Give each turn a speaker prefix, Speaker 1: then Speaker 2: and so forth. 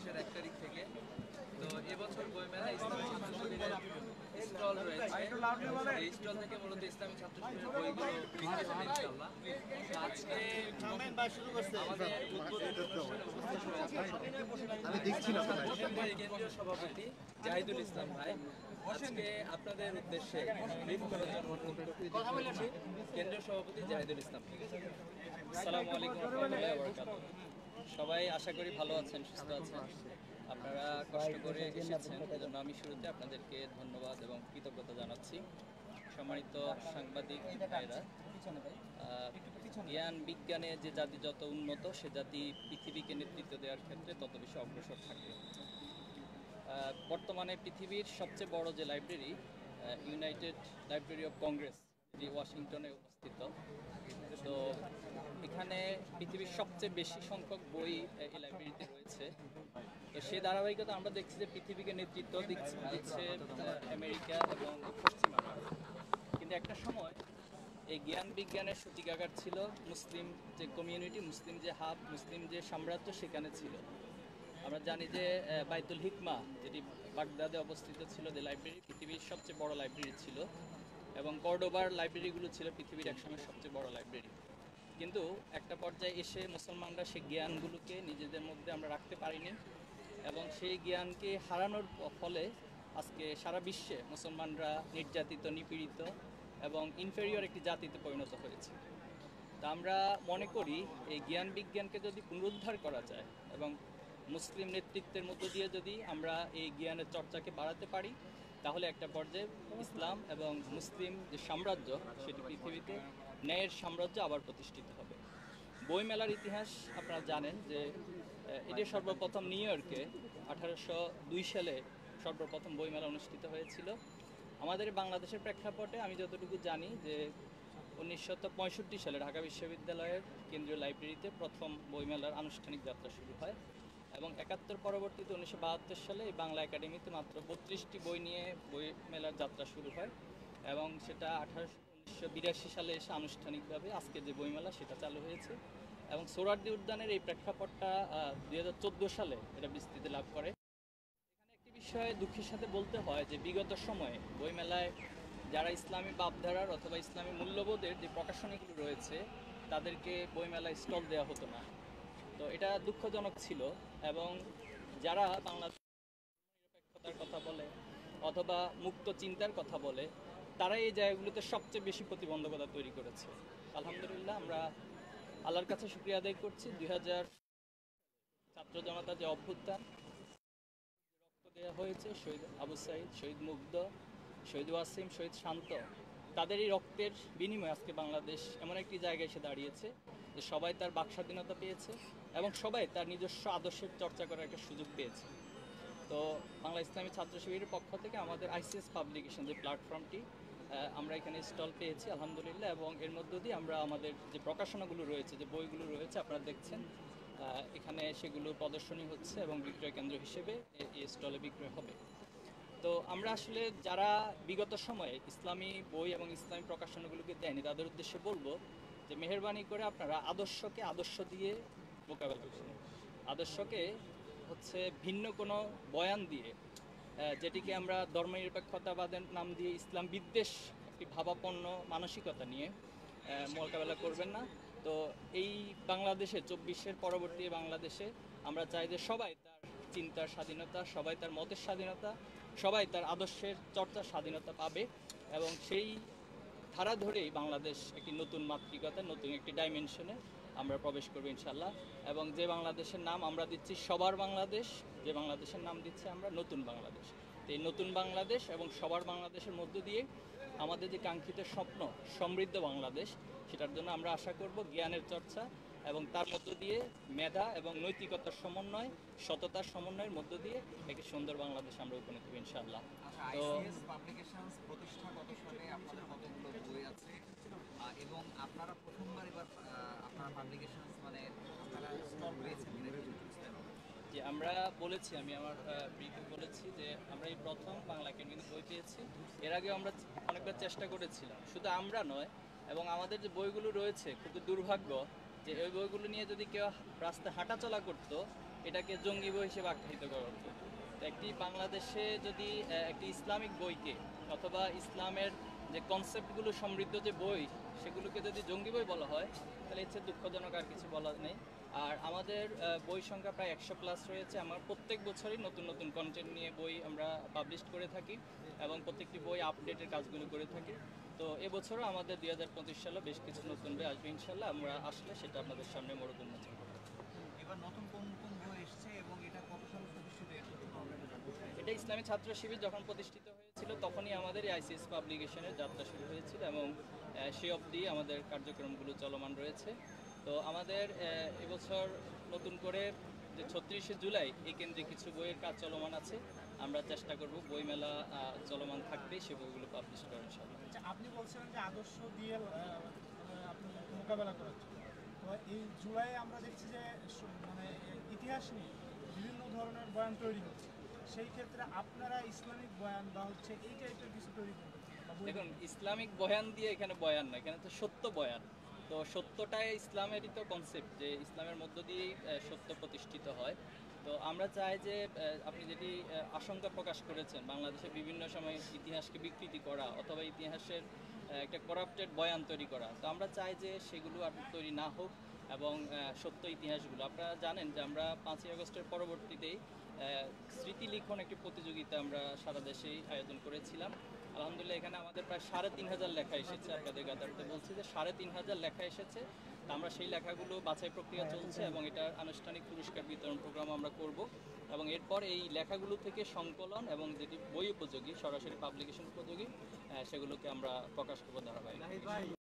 Speaker 1: মাসের 1 তারিখ থেকে। তো এবছর বইমেলা ইসলামী ছাত্র শিবিরের স্টল রয়েছে। এই স্টল থেকে মূলত ইসলামী ছাত্র শিবিরের বইগুলো বিক্রি হবে ইনশাআল্লাহ। আজকে আমাদের উদ্বোধনী অনুষ্ঠানে উপস্থিত হয়েছে কেন্দ্রীয় সভাপতি জাহিদুল ইসলাম ভাই। আজকে আপনাদের উদ্দেশ্যে ব্রিফ করার জন্য কথা বলেছি কেন্দ্রীয় সভাপতি জাহিদুল ইসলাম।
Speaker 2: আসসালামু আলাইকুম ওয়া রাহমাতুল্লাহি ওয়া বারাকাতুহু। সবাই আশা করি ভালো আছেন, সুস্থ আছেন। আপনারা কষ্ট করে এসেছেন, এজন্য আমি শুরুতে আপনাদেরকে ধন্যবাদ এবং কৃতজ্ঞতা জানাচ্ছি। সম্মানিত সাংবাদিক ভাইরা, জ্ঞান বিজ্ঞানে যে জাতি যত উন্নত, সে জাতি পৃথিবীকে নেতৃত্ব দেওয়ার ক্ষেত্রে তত বেশি অগ্রসর থাকে। বর্তমানে পৃথিবীর সবচেয়ে বড় যে library, United library of Congress, যেটি ওয়াশিংটনে অবস্থিত, তো এখানে পৃথিবীর সবচেয়ে বেশি সংখ্যক বই এই লাইব্রেরিতে রয়েছে। তো সেই ধারাবাহিকতা আমরা দেখছি যে পৃথিবীকে নেতৃত্ব দিচ্ছে আমেরিকা এবং পশ্চিমা। কিন্তু একটা সময় এই জ্ঞান বিজ্ঞানের সূতিকাগার ছিল মুসলিম যে কমিউনিটি, মুসলিম যে হাব, মুসলিম যে সাম্রাজ্য সেখানে ছিল। আমরা জানি যে বাইতুল হিকমা, যেটি বাগদাদে অবস্থিত ছিল, যে লাইব্রেরি পৃথিবীর সবচেয়ে বড় লাইব্রেরি ছিল, এবং কর্ডোবার লাইব্রেরিগুলো ছিল পৃথিবীর একসময় সবচেয়ে বড় লাইব্রেরি। কিন্তু একটা পর্যায়ে এসে মুসলমানরা সেই জ্ঞানগুলোকে নিজেদের মধ্যে আমরা রাখতে পারিনি, এবং সেই জ্ঞানকে হারানোর ফলে আজকে সারা বিশ্বে মুসলমানরা নির্যাতিত, নিপীড়িত এবং ইনফেরিয়র একটি জাতিতে পরিণত হয়েছে। তা আমরা মনে করি এই জ্ঞান বিজ্ঞানকে যদি পুনরুদ্ধার করা যায় এবং মুসলিম নেতৃত্বের মধ্য দিয়ে যদি আমরা এই জ্ঞানের চর্চাকে বাড়াতে পারি, তাহলে একটা পর্যায়ে ইসলাম এবং মুসলিম যে সাম্রাজ্য, সেটি পৃথিবীতে ন্যায়ের সাম্রাজ্য আবার প্রতিষ্ঠিত হবে। বইমেলার ইতিহাস আপনারা জানেন যে এটি সর্বপ্রথম নিউ ইয়র্কে 1802 সালে সর্বপ্রথম বইমেলা অনুষ্ঠিত হয়েছিল। আমাদের বাংলাদেশের প্রেক্ষাপটে আমি যতটুকু জানি যে 1965 সালে ঢাকা বিশ্ববিদ্যালয়ের কেন্দ্রীয় লাইব্রেরিতে প্রথম বইমেলার আনুষ্ঠানিক যাত্রা শুরু হয়, এবং 71 পরবর্তীতে 1972 সালে এই বাংলা একাডেমিতে মাত্র 32টি বই নিয়ে বইমেলার যাত্রা শুরু হয়, এবং সেটা 1982 সালে এসে আনুষ্ঠানিকভাবে আজকে যে বইমেলা সেটা চালু হয়েছে। এবং সোহরাওয়ার্দী উদ্যানের এই প্রেক্ষাপটটা 2014 সালে এটা বিস্তৃতি লাভ করে। এখানে একটি বিষয়ে দুঃখের সাথে বলতে হয় যে বিগত সময়ে বইমেলায় যারা ইসলামী ভাবধারার অথবা ইসলামী মূল্যবোধের যে প্রকাশনীগুলো রয়েছে, তাদেরকে বইমেলায় স্টল দেওয়া হতো না। তো এটা দুঃখজনক ছিল, এবং যারা বাংলাদেশ নিরপেক্ষতার কথা বলে অথবা মুক্ত চিন্তার কথা বলে, তারা এই জায়গাগুলোতে সবচেয়ে বেশি প্রতিবন্ধকতা তৈরি করেছে। আলহামদুলিল্লাহ, আমরা আল্লাহর কাছে শুকরিয়া আদায় করছি। 2000 ছাত্র জনতা যে অভ্যুত্থান, রক্ত দেওয়া হয়েছে, শহীদ আবু সাইদ, শহীদ মুগ্ধ, শহীদ ওয়াসিম, শহীদ শান্ত, তাদের এই রক্তের বিনিময়ে আজকে বাংলাদেশ এমন একটি জায়গায় এসে দাঁড়িয়েছে যে সবাই তার বাক স্বাধীনতা পেয়েছে এবং সবাই তার নিজস্ব আদর্শের চর্চা করার একটা সুযোগ পেয়েছে। তো বাংলা ইসলামী ছাত্র শিবিরের পক্ষ থেকে আমাদের আইসিএস পাবলিকেশন যে প্ল্যাটফর্মটি, আমরা এখানে স্টল পেয়েছি আলহামদুলিল্লাহ, এবং এর মধ্য দিয়ে আমরা আমাদের যে প্রকাশনাগুলো রয়েছে, যে বইগুলো রয়েছে আপনারা দেখছেন, এখানে সেগুলো প্রদর্শনী হচ্ছে এবং বিক্রয় কেন্দ্র হিসেবে এই স্টলে বিক্রয় হবে। তো আমরা আসলে যারা বিগত সময়ে ইসলামী বই এবং ইসলামী প্রকাশনাগুলোকে দেয়নি, তাদের উদ্দেশ্যে বলবো যে মেহেরবানি করে আপনারা আদর্শকে আদর্শ দিয়ে মোকাবেলা করুন। আদর্শকে হচ্ছে ভিন্ন কোনো বয়ান দিয়ে, যেটিকে আমরা ধর্মনিরপেক্ষতাবাদের নাম দিয়ে ইসলাম বিদ্বেষ একটি ভাবাপন্ন মানসিকতা নিয়ে মোকাবেলা করবেন না। তো এই বাংলাদেশে 24-এর পরবর্তী বাংলাদেশে আমরা চাই যে সবাই তার চিন্তার স্বাধীনতা, সবাই তার মতের স্বাধীনতা, সবাই তার আদর্শের চর্চার স্বাধীনতা পাবে, এবং সেই ধারা ধরেই বাংলাদেশ একটি নতুন মাতৃকতা, নতুন একটি ডাইমেনশনে আমরা প্রবেশ করবো ইনশাল্লাহ। এবং যে বাংলাদেশের নাম আমরা দিচ্ছি সবার বাংলাদেশ, যে বাংলাদেশের নাম দিচ্ছি আমরা নতুন বাংলাদেশ। তো এই নতুন বাংলাদেশ এবং সবার বাংলাদেশের মধ্য দিয়ে আমাদের যে কাঙ্ক্ষিত স্বপ্ন সমৃদ্ধ বাংলাদেশ, সেটার জন্য আমরা আশা করব জ্ঞানের চর্চা এবং তার মধ্য দিয়ে মেধা এবং নৈতিকতার সমন্বয়, সততার সমন্বয়ের মধ্য দিয়ে একটি সুন্দর বাংলাদেশ আমরা উপনীত হব ইনশাআল্লাহ।
Speaker 3: তো পাবলিকেশনস প্রতিষ্ঠাগত সালে আপনাদের কতগুলো বই আছে, এবং আপনারা প্রথমবার এবার আপনারা পাবলিকেশনস মানে আপনারা স্টল পেয়েছেন
Speaker 2: যে আমরা বলেছি, আমি আমার ব্রিফে বলেছি যে আমরা এই প্রথম বাংলা একাডেমিতে বই পেয়েছি। এর আগে আমরা অনেকবার চেষ্টা করেছিলাম, শুধু আমরা নয়, এবং আমাদের যে বইগুলো রয়েছে, খুব দুর্ভাগ্য যে ওই বইগুলো নিয়ে যদি কেউ রাস্তায় হাঁটাচলা করতো, এটাকে জঙ্গি বই হিসেবে আখ্যায়িত করা হতো। তো একটি বাংলাদেশে যদি একটি ইসলামিক বইকে অথবা ইসলামের যে কনসেপ্টগুলো সমৃদ্ধ যে বই সেগুলোকে যদি জঙ্গি বই বলা হয় তাহলে এর চেয়ে দুঃখজনক আর কিছু বলা নেই। আর আমাদের বই সংখ্যা প্রায় 100+ রয়েছে। আমার প্রত্যেক বছরই নতুন নতুন কন্টেন্ট নিয়ে বই আমরা পাবলিশ করে থাকি এবং প্রত্যেকটি বই আপডেটের কাজগুলো করে থাকি। তো এবছরও আমাদের 2025 সালে বেশ কিছু নতুন বই আসবে ইনশাল্লাহ। আমরা আসলে সেটা আপনাদের সামনে মরদ উন্মোচন করব।
Speaker 3: এবার নতুন কোন কোন বই এসেছে এবং এটা কত সালে প্রতিষ্ঠিত
Speaker 2: এটা ইসলামী ছাত্র শিবির যখন প্রতিষ্ঠিত হয়েছিল তখনই আমাদের আইসিএস পাবলিকেশনের যাত্রা শুরু হয়েছিল এবং সে অবধি আমাদের কার্যক্রমগুলো চলমান রয়েছে। তো আমাদের এবছর নতুন করে যে 36শে জুলাই এই কেন্দ্রে কিছু বইয়ের কাজ চলমান আছে। আমরা চেষ্টা করব বইমেলা চলমান থাকবে সে বইগুলো পাবলিশ করার ইনশাআল্লাহ।
Speaker 4: আচ্ছা, আপনি বলছিলেন যে আদর্শ দিয়ে আপনি মোকাবেলা করার জন্য, তো এই জুলাই আমরা দেখছি যে মানে ইতিহাস নিয়ে বিভিন্ন ধরনের বয়ান তৈরি হচ্ছে। সেই ক্ষেত্রে আপনারা ইসলামিক বয়ান বা হচ্ছে এই টাইপের কিছু তৈরি করবেন?
Speaker 2: দেখুন, ইসলামিক বয়ান দিয়ে এখানে বয়ান না, এখানে তো সত্য বয়ান। তো সত্যটাই ইসলামেরই তো কনসেপ্ট, যে ইসলামের মধ্য দিয়েই সত্য প্রতিষ্ঠিত হয়। তো আমরা চাই যে আপনি যেটি আশঙ্কা প্রকাশ করেছেন বাংলাদেশে বিভিন্ন সময় ইতিহাসকে বিকৃতি করা অথবা ইতিহাসের একটা করাপ্টেড বয়ান তৈরি করা, তো আমরা চাই যে সেগুলো আর তৈরি না হোক এবং সত্য ইতিহাসগুলো। আপনারা জানেন যে আমরা 5ই আগস্টের পরবর্তীতেই স্মৃতি লিখন একটি প্রতিযোগিতা আমরা সারা দেশেই আয়োজন করেছিলাম। আলহামদুলিল্লাহ এখানে আমাদের প্রায় 3500 লেখা এসেছে। আপনাদের গাদারতে বলছি যে 3500 লেখা এসেছে। তা আমরা সেই লেখাগুলো বাছাই প্রক্রিয়া চলছে এবং এটার আনুষ্ঠানিক পুরস্কার বিতরণ প্রোগ্রাম আমরা করব এবং এরপর এই লেখাগুলো থেকে সংকলন এবং যেটি বই উপযোগী, সরাসরি পাবলিকেশন উপযোগী, সেগুলোকে আমরা প্রকাশ করবো ধারাবাহিক।